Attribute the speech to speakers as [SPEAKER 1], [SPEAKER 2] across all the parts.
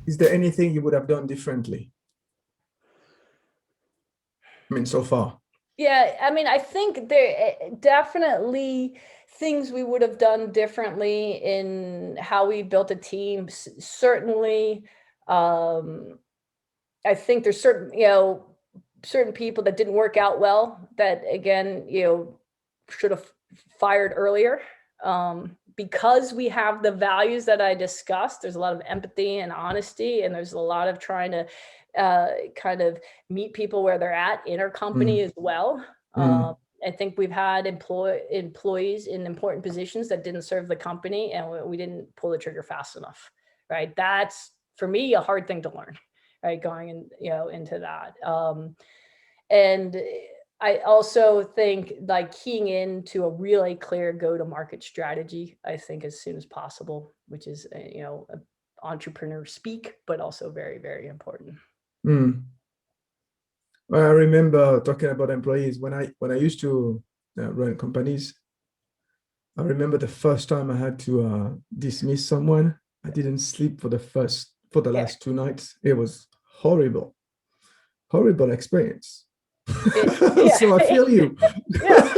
[SPEAKER 1] Is there anything you would have done differently? I mean, so far.
[SPEAKER 2] Yeah, I mean, I think there definitely things we would have done differently in how we built a team. Certainly, um, I think there's certain, certain people that didn't work out well that again, should have fired earlier. Because we have the values that I discussed, there's a lot of empathy and honesty, and there's a lot of trying to kind of meet people where they're at in our company
[SPEAKER 1] Mm,
[SPEAKER 2] as well.
[SPEAKER 1] mm,
[SPEAKER 2] I think we've had employees in important positions that didn't serve the company, and we didn't pull the trigger fast enough. Right? That's for me a hard thing to learn. Right, going in, into that. And I also think like keying into a really clear go-to-market strategy, I think as soon as possible, which is, entrepreneur speak, but also very, very important.
[SPEAKER 1] mm. Well, I remember talking about employees when I used to run companies. I remember the first time I had to dismiss someone. I didn't sleep for the
[SPEAKER 2] Yeah.
[SPEAKER 1] last 2 nights. It was horrible, horrible experience.
[SPEAKER 2] Yeah.
[SPEAKER 1] So I feel you.
[SPEAKER 2] Yeah.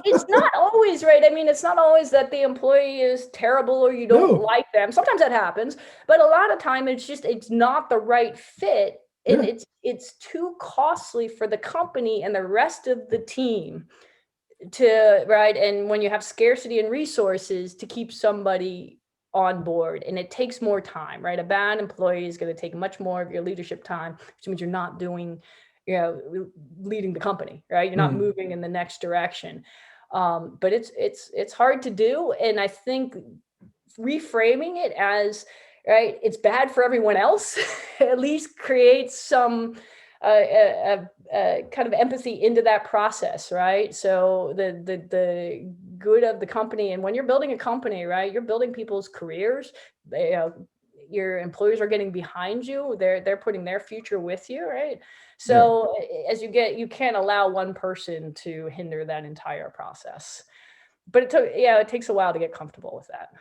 [SPEAKER 2] It's not always right. I mean, it's not always that the employee is terrible or you don't
[SPEAKER 1] No,
[SPEAKER 2] like them. Sometimes that happens, but a lot of time it's just it's not the right fit, and
[SPEAKER 1] yeah,
[SPEAKER 2] it's too costly for the company and the rest of the team to, right, and when you have scarcity and resources to keep somebody on board, and it takes more time, right? A bad employee is going to take much more of your leadership time, which means you're not doing, leading the company, right? You're not
[SPEAKER 1] mm,
[SPEAKER 2] moving in the next direction. But it's hard to do, and I think reframing it as, right, it's bad for everyone else at least creates some kind of empathy into that process, right? So the good of the company, and when you're building a company, right, you're building people's careers. They, your employees are getting behind you. They're putting their future with you, right?
[SPEAKER 1] yeah.
[SPEAKER 2] So as you can't allow one person to hinder that entire process. But it takes a while to get comfortable with that.